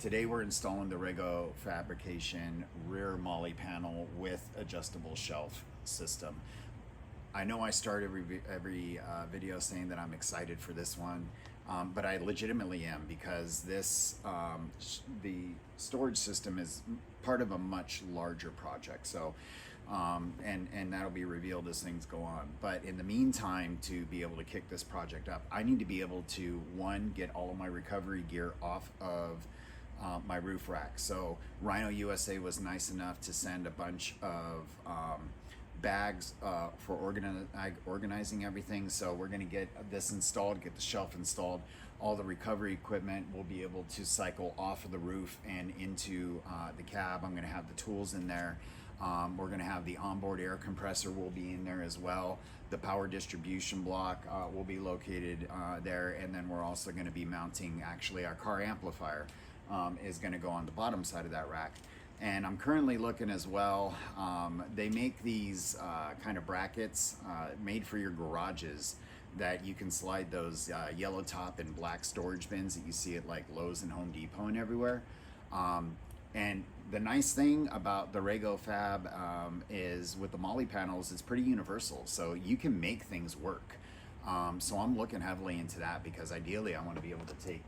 Today we're installing the Rago Fabrication rear Molle panel with adjustable shelf system. I know I start every video saying that I'm excited for this one, but I legitimately am, because this the storage system is part of a much larger project. So and that'll be revealed as things go on. But in the meantime, to be able to kick this project up, I need to be able to, one, get all of my recovery gear off of my roof rack. So Rhino USA was nice enough to send a bunch of bags for organizing everything. So we're going to get this installed, get the shelf installed. All the recovery equipment will be able to cycle off of the roof and into the cab. I'm going to have the tools in there. We're going to have the onboard air compressor will be in there as well. The power distribution block will be located there, and then we're also going to be mounting, actually our car amplifier is going to go on the bottom side of that rack. And I'm currently looking as well, they make these kind of brackets made for your garages that you can slide those yellow top and black storage bins that you see at like Lowe's and Home Depot and everywhere. And the nice thing about the Rago Fab is with the Molle panels, it's pretty universal. So you can make things work. So I'm looking heavily into that, because ideally I want to be able to take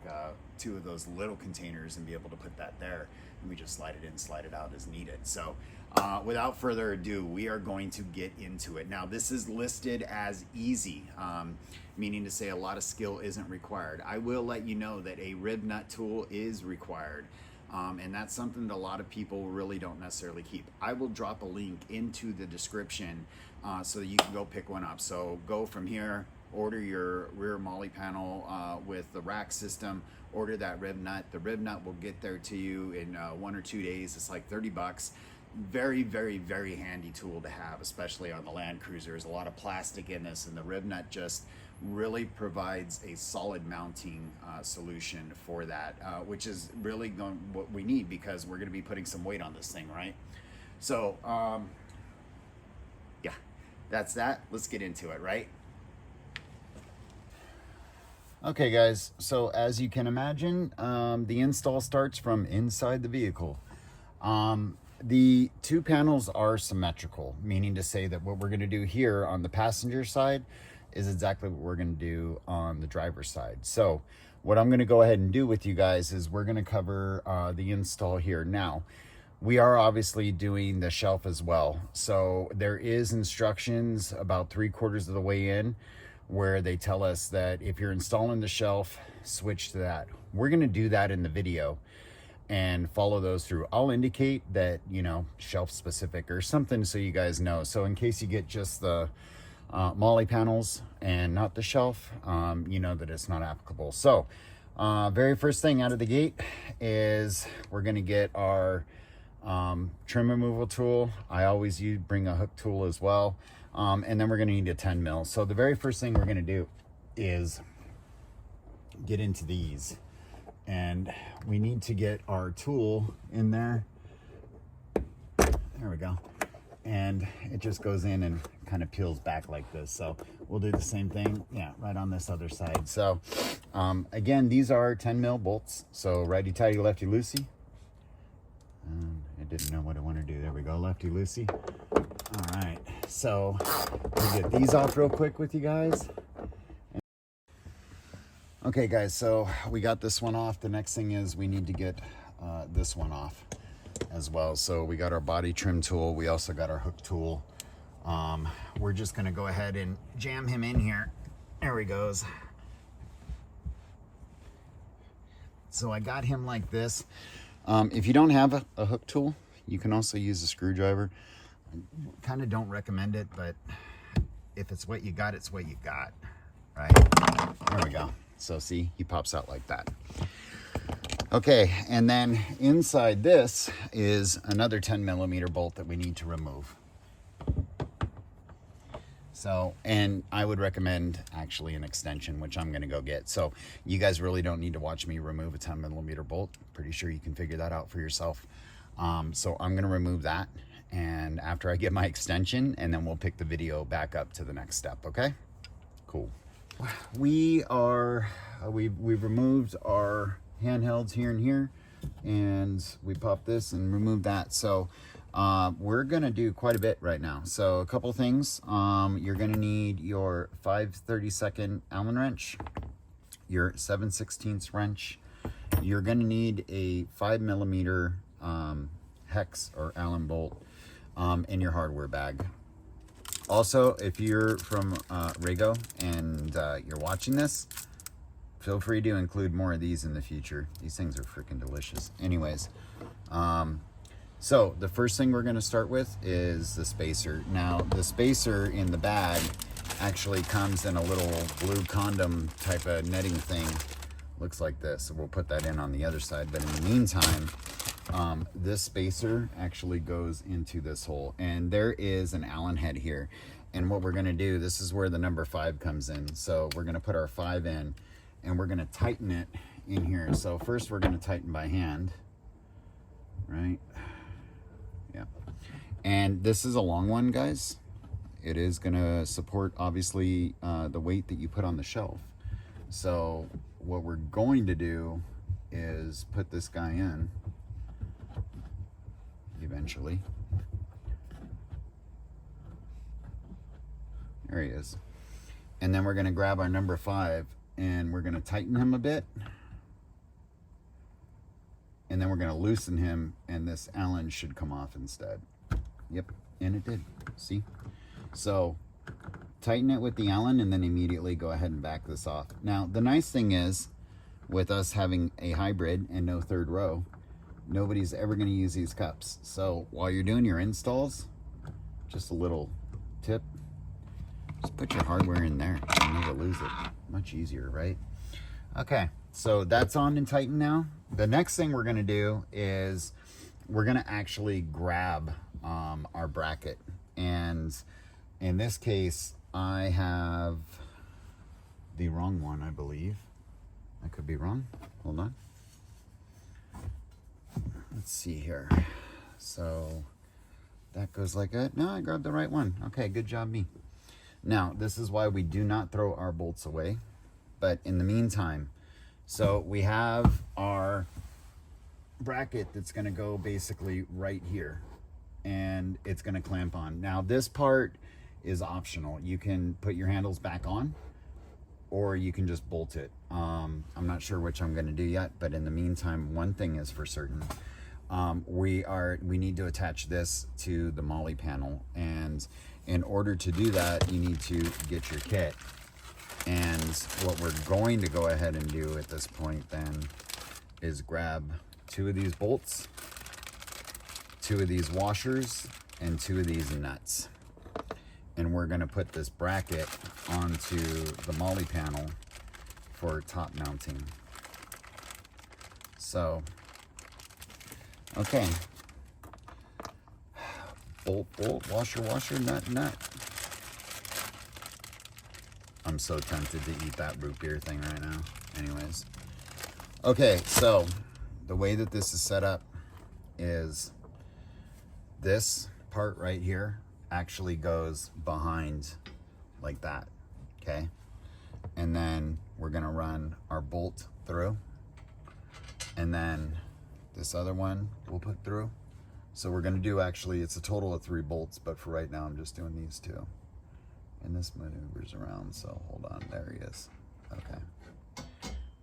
two of those little containers and be able to put that there, and we just slide it in, slide it out as needed. So without further ado, we are going to get into it. Now, this is listed as easy, meaning to say a lot of skill isn't required. I will let you know that a RivNut tool is required. And that's something that a lot of people really don't necessarily keep. I will drop a link into the description so that you can go pick one up. So go from here, order your rear Molle panel with the rack system, order that RivNut. The RivNut will get there to you in 1 or 2 days. It's like 30 bucks. Very, very, very handy tool to have, especially on the Landcruiser. There's a lot of plastic in this, and the RivNut just really provides a solid mounting solution for that, which is really what we need, because we're going to be putting some weight on this thing, right? So yeah, that's that. Let's get into it, right? Okay guys, so as you can imagine, the install starts from inside the vehicle. The two panels are symmetrical, meaning to say that what we're going to do here on the passenger side is exactly what we're going to do on the driver's side. So what I'm going to go ahead and do with you guys is we're going to cover the install here. Now, we are obviously doing the shelf as well. So there is instructions about 3/4 of the way in where they tell us that if you're installing the shelf, switch to that. We're going to do that in the video and follow those through. I'll indicate that, you know, shelf specific or something, so you guys know. So in case you get just the Molle panels and not the shelf, you know that it's not applicable. So very first thing out of the gate is we're going to get our trim removal tool. I always bring a hook tool as well, and then we're going to need a 10 mil. So the very first thing we're going to do is get into these, and we need to get our tool in there. There we go. And it just goes in and kind of peels back like this. So we'll do the same thing, yeah, right on this other side. So again, these are 10 mil bolts. So righty tighty, lefty loosey. I didn't know what I want to do. There we go, lefty loosey. All right, so we'll get these off real quick with you guys. Okay guys, so we got this one off. The next thing is we need to get this one off as well. So we got our body trim tool. We also got our hook tool. We're just gonna go ahead and jam him in here. There he goes. So I got him like this. If you don't have a hook tool, you can also use a screwdriver. I kind of don't recommend it, but if it's what you got, it's what you got, right? There we go. So see, he pops out like that. Okay, and then inside this is another 10 millimeter bolt that we need to remove. So, and I would recommend actually an extension, which I'm gonna go get. So you guys really don't need to watch me remove a 10 millimeter bolt. Pretty sure you can figure that out for yourself. So I'm gonna remove that, and after I get my extension, and then we'll pick the video back up to the next step, okay? Cool. We've removed our handhelds here and here. and we pop this and remove that. So we're gonna do quite a bit right now. So a couple things. You're gonna need your 5/32 Allen wrench, your 7/16 wrench. You're gonna need a 5mm hex or Allen bolt in your hardware bag. Also, if you're from Rago and you're watching this, feel free to include more of these in the future. These things are freaking delicious. Anyways, so the first thing we're going to start with is the spacer. Now, the spacer in the bag actually comes in a little blue condom type of netting thing. Looks like this. So we'll put that in on the other side. But in the meantime, this spacer actually goes into this hole. And there is an Allen head here. And what we're going to do, this is where the number 5 comes in. So we're going to put our 5 in, and we're going to tighten it in here. So first we're going to tighten by hand, right? Yeah. And this is a long one, guys. It is going to support, obviously, the weight that you put on the shelf. So what we're going to do is put this guy in eventually. There he is. And then we're going to grab our number 5 and we're going to tighten him a bit. And then we're going to loosen him, and this Allen should come off instead. Yep, and it did. See? So tighten it with the Allen and then immediately go ahead and back this off. Now, the nice thing is, with us having a hybrid and no third row, nobody's ever going to use these cups. So while you're doing your installs, just a little tip, just put your hardware in there. You'll never lose it. Much easier, right? Okay, so that's on and tighten now. The next thing we're going to do is we're going to actually grab our bracket. And in this case, I have the wrong one, I believe. I could be wrong. Hold on. Let's see here. So that goes like that. No, I grabbed the right one. Okay, good job, me. Now, this is why we do not throw our bolts away. But in the meantime, so we have our bracket that's going to go basically right here. And it's going to clamp on. Now, this part is optional. You can put your handles back on, or you can just bolt it. I'm not sure which I'm going to do yet, but in the meantime, one thing is for certain. We need to attach this to the Molle panel, and in order to do that, you need to get your kit. And what we're going to go ahead and do at this point then is grab 2 of these bolts, 2 of these washers, and 2 of these nuts. And we're going to put this bracket onto the Molle panel for top mounting. So, okay. Bolt, bolt, washer, washer, nut, nut. I'm so tempted to eat that root beer thing right now. Anyways. Okay, so the way that this is set up is this part right here actually goes behind like that, okay? And then we're gonna run our bolt through, and then this other one we'll put through. So we're gonna do, actually, it's a total of 3 bolts, but for right now I'm just doing these 2. And this maneuvers around, so hold on, there he is. Okay.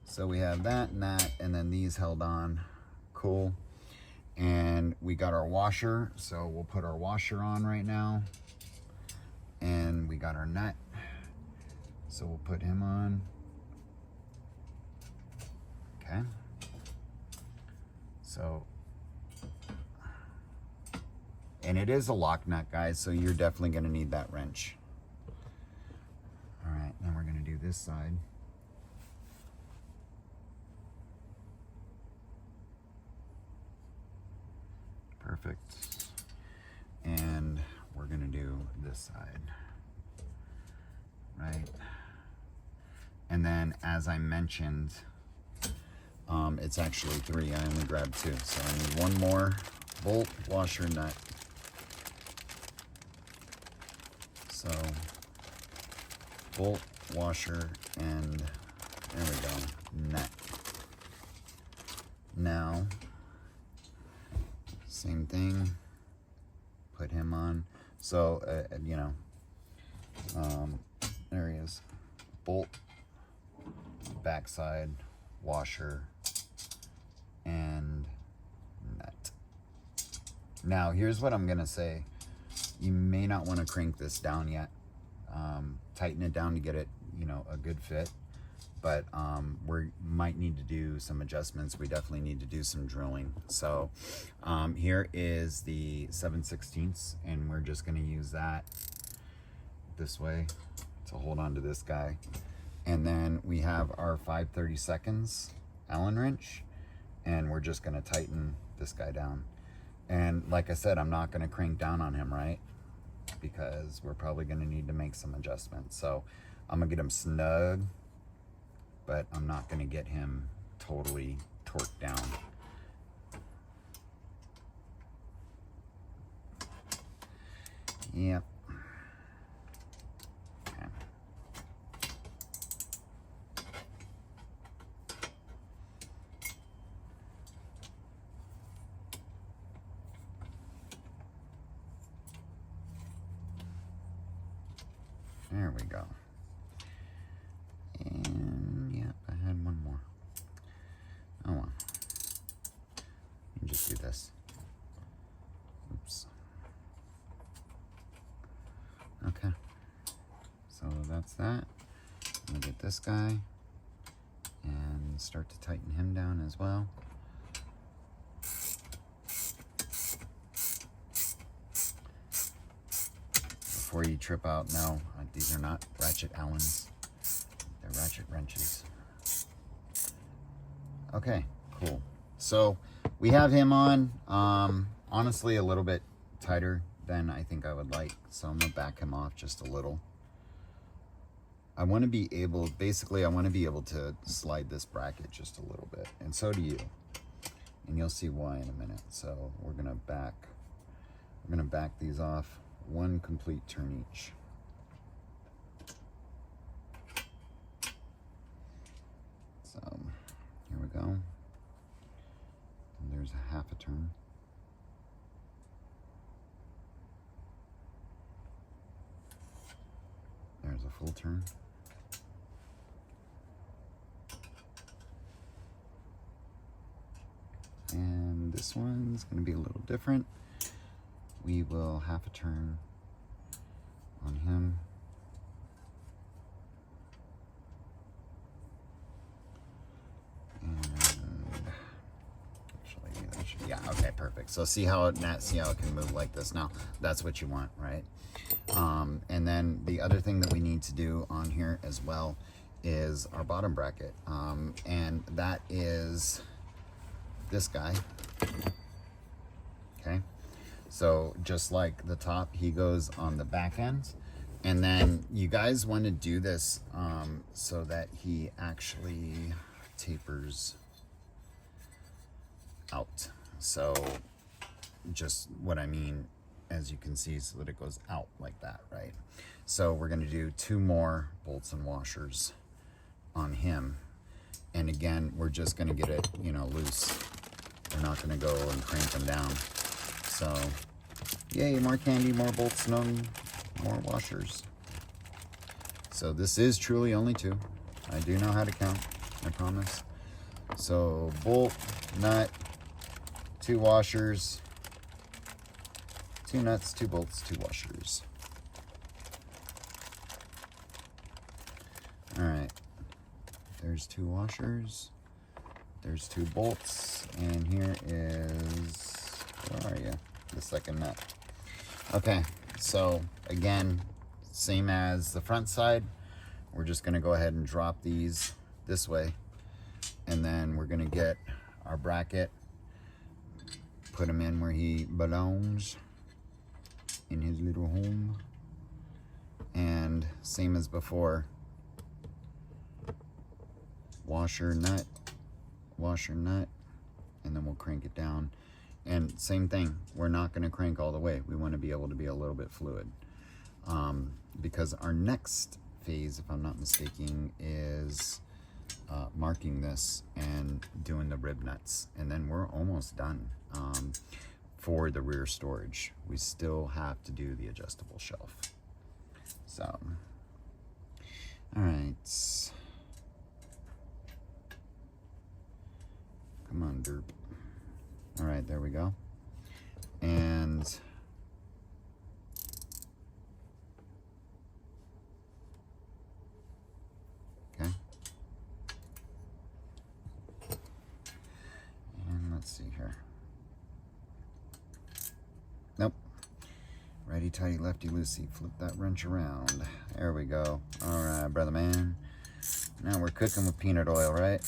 So we have that and that, and then these held on. Cool. And we got our washer, so we'll put our washer on right now. And we got our nut, so we'll put him on. Okay. So, and it is a lock nut, guys, so you're definitely going to need that wrench. All right, then we're going to do this side. Perfect. And we're going to do this side. Right? And then, as I mentioned, it's actually 3. I only grabbed 2. So I need 1 more bolt, washer, nut. So, bolt, washer, and there we go, nut. Now, same thing, put him on. So, you know, there he is. Bolt, backside, washer, and nut. Now, here's what I'm gonna say. You may not want to crank this down yet. Tighten it down to get it, you know, a good fit. But we might need to do some adjustments. We definitely need to do some drilling. So here is the 7/16, and we're just gonna use that this way to hold on to this guy. And then we have our 5/32 Allen wrench, and we're just gonna tighten this guy down. And like I said, I'm not gonna crank down on him, right? Because we're probably gonna need to make some adjustments. So I'm gonna get him snug, but I'm not gonna get him totally torqued down. Yep. Okay. There we go. And yeah, I had one more. Oh well. You can just do this. Oops. Okay. So that's that. I'm gonna get this guy and start to tighten him down as well. Before you trip out, no, these are not ratchet Allens. They're ratchet wrenches. Okay, cool. So we have him on, honestly, a little bit tighter than I think I would like. So I'm gonna back him off just a little. I wanna be able, basically I wanna be able to slide this bracket just a little bit. And so do you. And you'll see why in a minute. So we're gonna back these off one complete turn each. So here we go. And there's a half a turn. There's a full turn. And this one's going to be a little different. We will half a turn on him. Yeah, okay, perfect. So see how it can move like this. Now that's what you want, right? And then the other thing that we need to do on here as well is our bottom bracket, and that is this guy. Okay, so just like the top, he goes on the back end, and then you guys want to do this so that he actually tapers out. So just what I mean, as you can see, so that it goes out like that, right? So we're going to do 2 more bolts and washers on him. And again, we're just going to get it, you know, loose. We're not going to go and crank them down. So yay, more candy, more bolts, more washers. So this is truly only 2. I do know how to count, I promise. So bolt, nut, 2 washers, 2 nuts, 2 bolts, 2 washers. All right, there's 2 washers, there's 2 bolts, and here is, where are you? The second nut. Okay, so again, same as the front side, we're just gonna go ahead and drop these this way, and then we're gonna get our bracket, put him in where he belongs, in his little home. And same as before, washer, nut, and then we'll crank it down. And same thing, we're not going to crank all the way. We want to be able to be a little bit fluid. Because our next phase, if I'm not mistaken, is marking this and doing the rib nuts. And then we're almost done. for the rear storage. We still have to do the adjustable shelf. So, all right. Come on, derp. All right, there we go. And okay. And let's see here. Nope. Righty tighty, lefty loosey. Flip that wrench around. There we go. All right, brother man. Now we're cooking with peanut oil, right?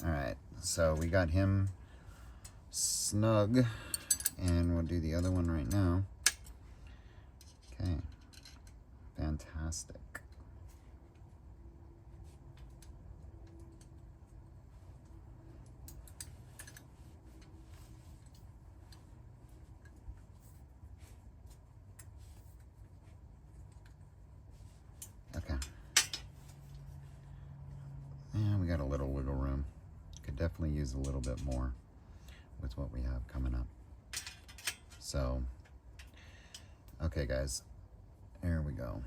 All right, so we got him snug, and we'll do the other one right now. Okay, fantastic. Okay. And we got a little wiggle room. Could definitely use a little bit more with what we have coming up. So, okay guys, there we go.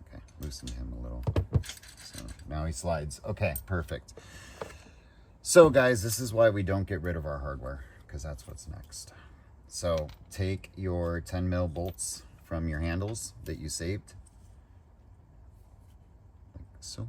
Okay, loosened him a little. So now he slides. Okay, perfect. So guys, this is why we don't get rid of our hardware, because that's what's next. So take your 10 mil bolts from your handles that you saved, like so.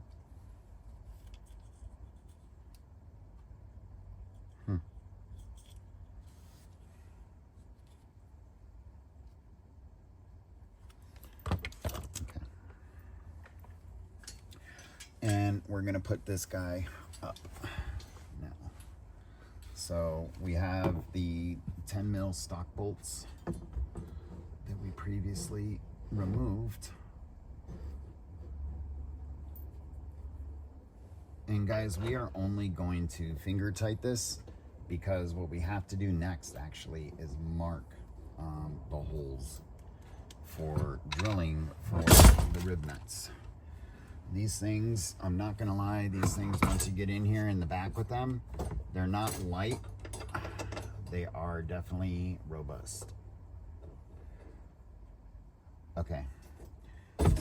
And we're gonna put this guy up now. So we have the 10 mil stock bolts that we previously removed. And guys, we are only going to finger tight this, because what we have to do next actually is mark the holes for drilling for the rib nuts. These things, I'm not gonna lie, these things, once you get in here in the back with them, they're not light. They are definitely robust. Okay,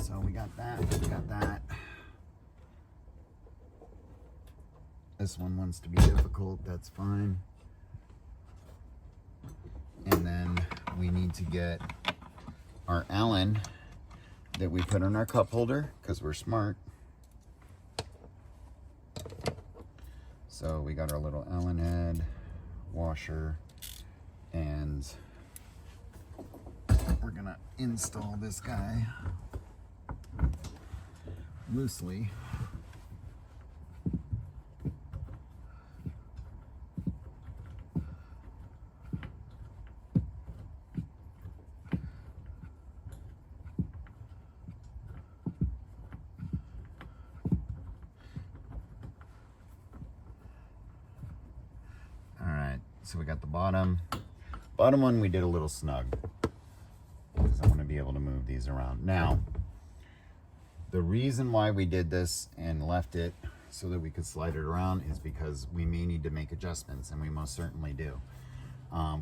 so we got that, we got that. This one wants to be difficult, that's fine. And then we need to get our Allen that we put on our cup holder, because we're smart. So we got our little Allen head, washer, and we're gonna install this guy loosely. So we got the bottom one, we did a little snug, because I want to be able to move these around. Now, the reason why we did this and left it so that we could slide it around is because we may need to make adjustments, and we most certainly do.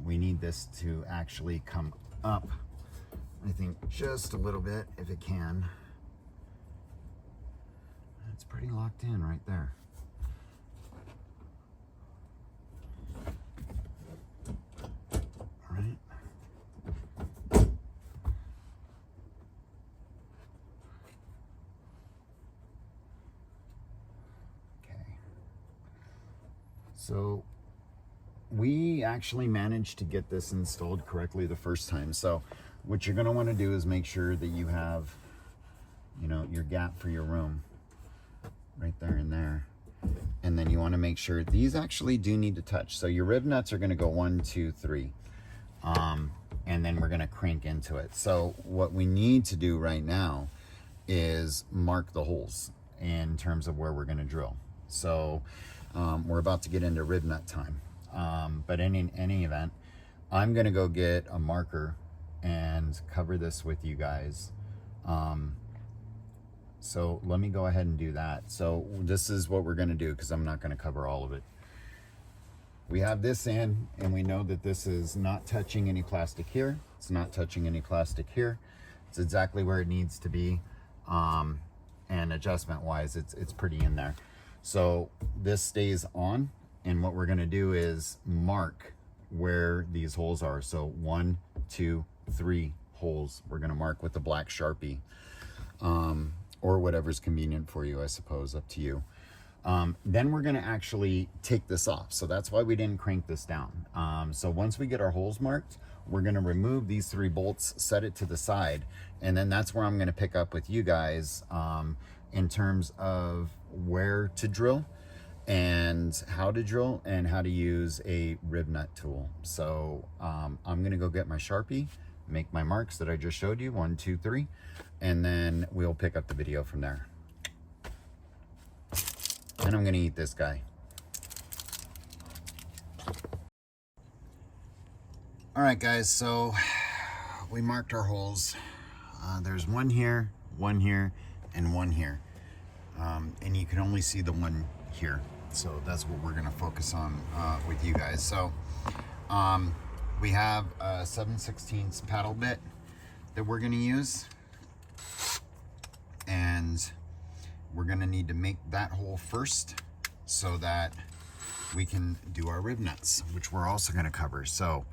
We need this to actually come up, I think, just a little bit, if it can. It's pretty locked in right there. So we actually managed to get this installed correctly the first time. So what you're going to want to do is make sure that you have, you know, your gap for your room right there and there. And then you want to make sure these actually do need to touch. So your rib nuts are going to go 1, 2, 3. And then we're going to crank into it. So what we need to do right now is mark the holes in terms of where we're going to drill. So we're about to get into rib nut time. But in any event, I'm going to go get a marker and cover this with you guys so let me go ahead and do that. So this is what we're going to do, because I'm not going to cover all of it. We have this in, and we know that this is not touching any plastic here. It's not touching any plastic here. It's exactly where it needs to be. And adjustment wise, it's pretty in there. So this stays on, and what we're going to do is mark where these holes are. So 1, 2, 3 holes we're going to mark with the black Sharpie, or whatever's convenient for you, I suppose, up to you. Then we're going to actually take this off. So that's why we didn't crank this down. So once we get our holes marked, we're going to remove these 3 bolts, set it to the side, and then that's where I'm going to pick up with you guys in terms of where to drill and how to drill and how to use a RivNut tool. So I'm going to go get my Sharpie, make my marks that I just showed you, 1, 2, 3, and then we'll pick up the video from there. And I'm going to eat this guy. All right, guys, so we marked our holes. There's 1 here, 1 here, and 1 here. And you can only see the 1 here. So that's what we're going to focus on with you guys. So we have a 7/16 paddle bit that we're going to use. And we're going to need to make that hole first so that we can do our RivNuts, which we're also going to cover. So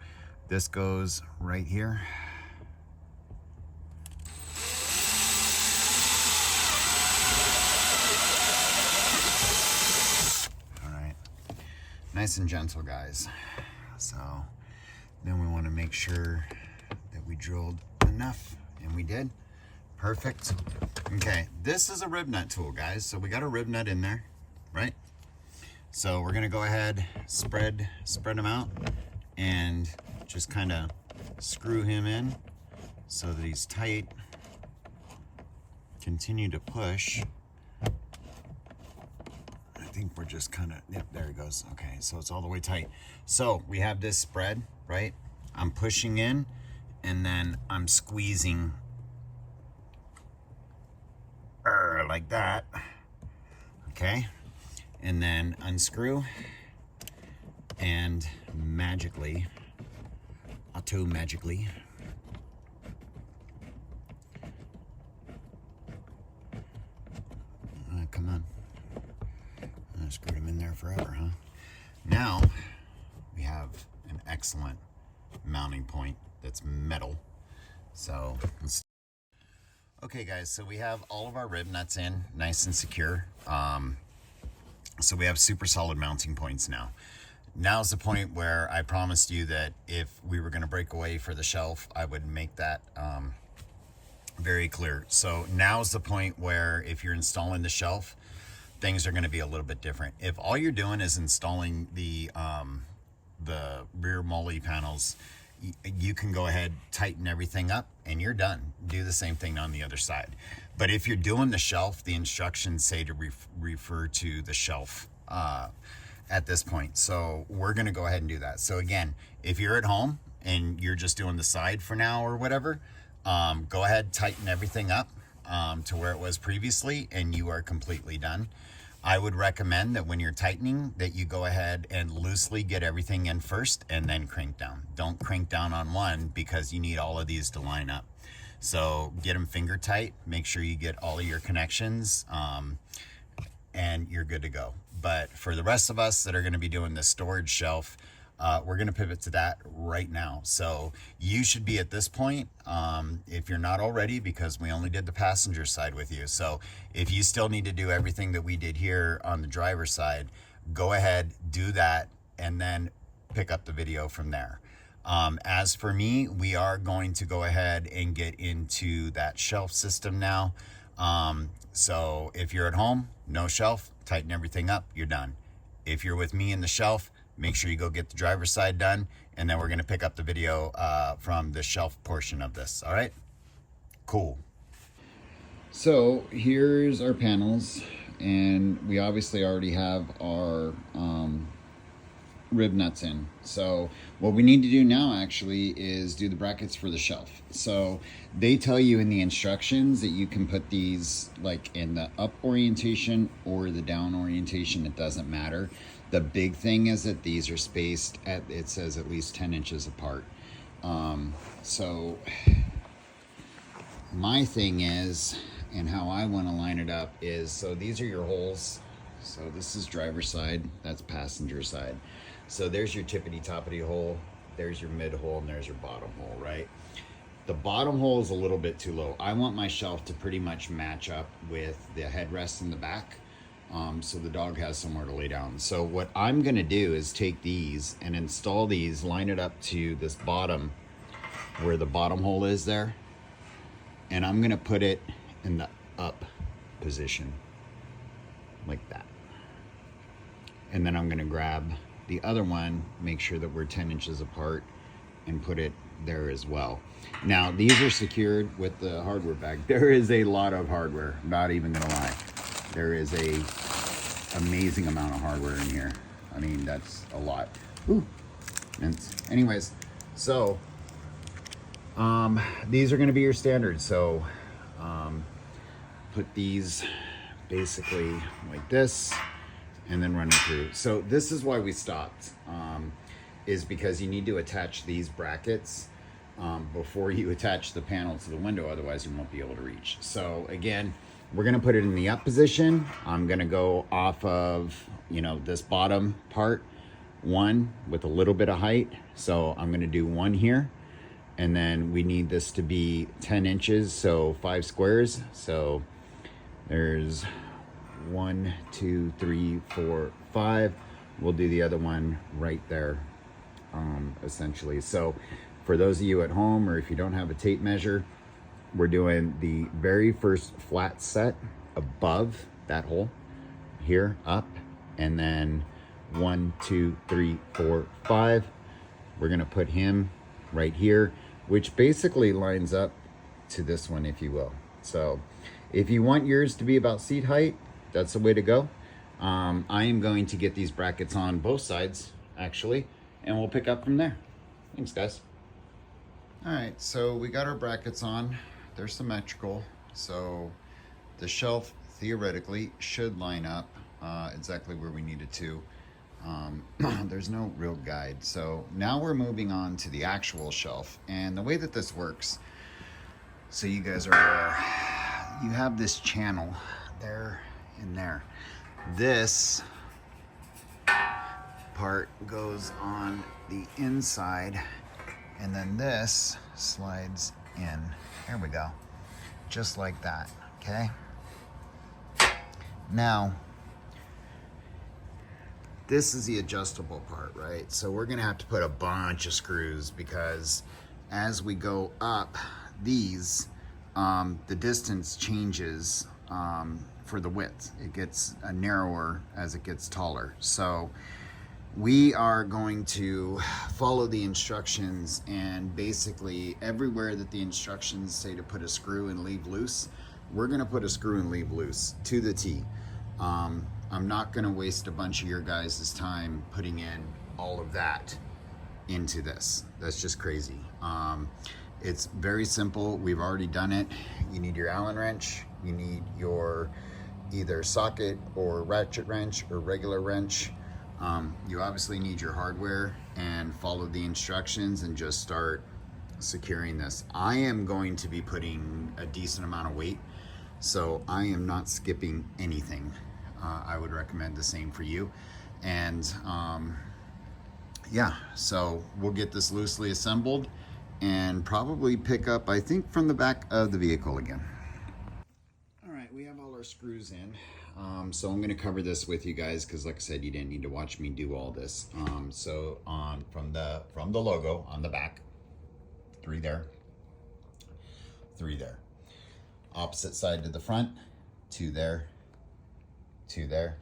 this goes right here. All right, nice and gentle, guys. So then we want to make sure that we drilled enough, and we did. Perfect. Okay, this is a RivNut tool, guys. So we got a RivNut in there, right? So we're gonna go ahead, spread them out, and just kind of screw him in so that he's tight. Continue to push. I think we're just kind of, yep, there he goes. Okay, so it's all the way tight. So we have this spread, right? I'm pushing in, and then I'm squeezing like that. Okay, and then unscrew, and magically, auto-magically, come on, I screwed him in there forever, huh? Now we have an excellent mounting point that's metal. So let's. Okay, guys, so we have all of our RivNuts in, nice and secure. So we have super solid mounting points now. Now's the point where I promised you that if we were going to break away for the shelf, I would make that very clear. So now's the point where if you're installing the shelf, things are going to be a little bit different. If all you're doing is installing the rear Molle panels, you can go ahead, tighten everything up, and you're done. Do the same thing on the other side. But if you're doing the shelf, the instructions say to refer to the shelf at this point. So we're going to go ahead and do that. So again, if you're at home and you're just doing the side for now or whatever, go ahead, tighten everything up to where it was previously, and you are completely done. I would recommend that when you're tightening that you go ahead and loosely get everything in first and then crank down. Don't crank down on one, because you need all of these to line up. So get them finger tight, make sure you get all of your connections, and you're good to go. But for the rest of us that are going to be doing the storage shelf, we're going to pivot to that right now. So you should be at this point, if you're not already, because we only did the passenger side with you. So if you still need to do everything that we did here on the driver's side, go ahead, do that, and then pick up the video from there. As for me, we are going to go ahead and get into that shelf system now. So if you're at home, no shelf, tighten everything up, you're done. If you're with me in the shelf, make sure you go get the driver's side done, and then we're going to pick up the video from the shelf portion of this. All right, cool. So here's our panels, and we obviously already have our RivNuts in. So what we need to do now actually is do the brackets for the shelf. So they tell you in the instructions that you can put these like in the up orientation or the down orientation. It doesn't matter. The big thing is that these are spaced at, it says at least 10 inches apart. So my thing is, and how I want to line it up is, so these are your holes. So this is driver's side, that's passenger side. So there's your tippity-toppity hole, there's your mid hole, and there's your bottom hole, right? The bottom hole is a little bit too low. I want my shelf to pretty much match up with the headrest in the back, so the dog has somewhere to lay down. So what I'm gonna do is take these and install these, line it up to this bottom, where the bottom hole is there, and I'm gonna put it in the up position, like that. And then I'm gonna grab the other one, make sure that we're 10 inches apart, and put it there as well. Now, these are secured with the hardware bag. There is a lot of hardware, not even gonna lie. There is a amazing amount of hardware in here. I mean, that's a lot. Ooh, mints. Anyways, so these are gonna be your standards. So put these basically like this, and then run it through. So this is why we stopped, is because you need to attach these brackets before you attach the panel to the window, otherwise you won't be able to reach. So again, we're gonna put it in the up position. I'm gonna go off of, you know, this bottom part, one with a little bit of height. So I'm gonna do one here, and then we need this to be 10 inches, so 5 squares. So there's 1, 2, 3, 4, 5. We'll do the other one right there, essentially. So for those of you at home, or if you don't have a tape measure, we're doing the very first flat set above that hole here, up, and then 1, 2, 3, 4, 5. We're gonna put him right here, which basically lines up to this one, if you will. So if you want yours to be about seat height, that's the way to go. I am going to get these brackets on both sides, actually, and we'll pick up from there. Thanks, guys. All right, so we got our brackets on. They're symmetrical, so the shelf theoretically should line up exactly where we need it to. There's no real guide. So now we're moving on to the actual shelf, and the way that this works, so you guys are aware, you have this channel there and there. This part goes on the inside, and then this slides in. There we go, just like that. Okay, now this is the adjustable part, right? So we're gonna have to put a bunch of screws, because as we go up these, the distance changes for the width. It gets narrower as it gets taller. So we are going to follow the instructions, and basically everywhere that the instructions say to put a screw and leave loose, we're gonna put a screw and leave loose to the T. I'm not gonna waste a bunch of your guys' time putting in all of that into this. That's just crazy. It's very simple. We've already done it. You need your Allen wrench. You need your either socket or ratchet wrench or regular wrench. You obviously need your hardware, and follow the instructions and just start securing this. I am going to be putting a decent amount of weight, so I am not skipping anything. I would recommend the same for you. And yeah, so we'll get this loosely assembled and probably pick up, I think, from the back of the vehicle again. All right, we have all our screws in. So I'm gonna cover this with you guys, because like I said, you didn't need to watch me do all this. So from the logo on the back, 3 there, 3 there. Opposite side to the front, 2 there, 2 there.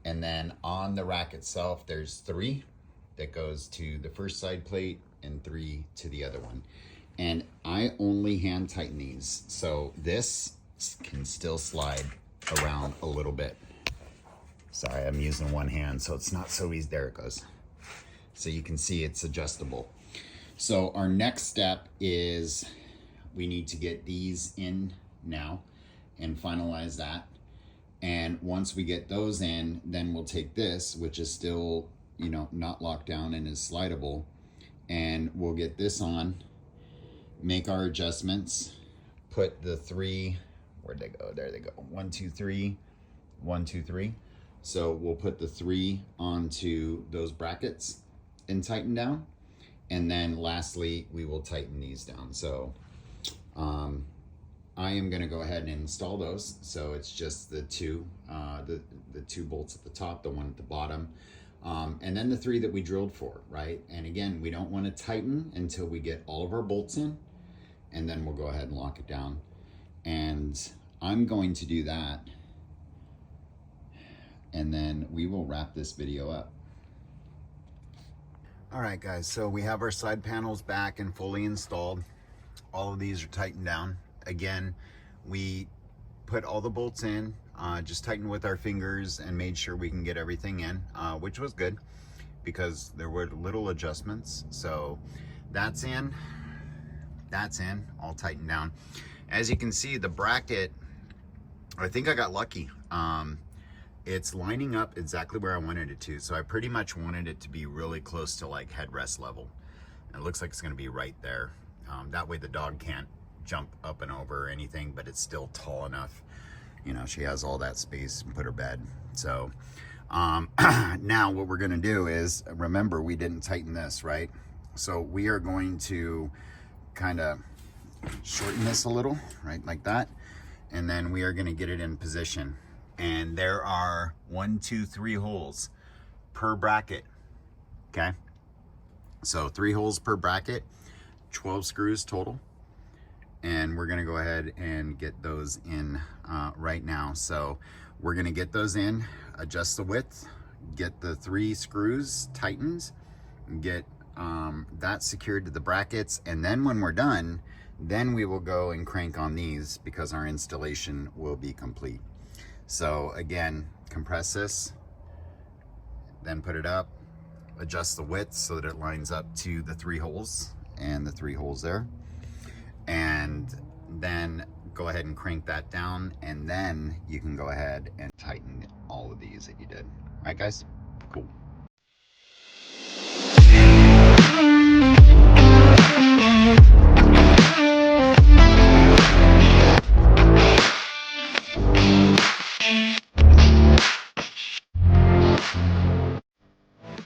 And then on the rack itself, there's 3 that goes to the first side plate and 3 to the other one. And I only hand tighten these, so this can still slide around a little bit. Sorry, I'm using one hand, so it's not so easy. There it goes. So you can see it's adjustable. So our next step is we need to get these in now and finalize that. And once we get those in, then we'll take this, which is still, you know, not locked down and is slidable, and we'll get this on, make our adjustments, put the three, where'd they go? There they go. 1, 2, 3, 1, 2, 3. So we'll put the 3 onto those brackets and tighten down. And then lastly, we will tighten these down. So I am going to go ahead and install those. So it's just the two bolts at the top, the one at the bottom, and then the 3 that we drilled for, right? And again, we don't want to tighten until we get all of our bolts in, and then we'll go ahead and lock it down. And I'm going to do that, and then we will wrap this video up. All right, guys, so we have our side panels back and fully installed. All of these are tightened down. Again, we put all the bolts in, just tightened with our fingers and made sure we can get everything in, which was good because there were little adjustments. So that's in, all tightened down. As you can see, the bracket, I think I got lucky. It's lining up exactly where I wanted it to. So I pretty much wanted it to be really close to like headrest level. And it looks like it's gonna be right there. That way the dog can't jump up and over or anything, but it's still tall enough. You know, she has all that space and put her bed. So now what we're gonna do is, remember we didn't tighten this, right? So we are going to kind of shorten this a little, right, like that. And then we are gonna get it in position. And there are 1, 2, 3 holes per bracket, okay? So 3 holes per bracket, 12 screws total. And we're gonna go ahead and get those in right now. So we're gonna get those in, adjust the width, get the 3 screws tightened, get that secured to the brackets. And then when we're done, then we will go and crank on these because our installation will be complete. So again, compress this, then put it up, adjust the width so that it lines up to the 3 holes and the 3 holes there. And then go ahead and crank that down, and then you can go ahead and tighten all of these that you did. All right, guys? Cool.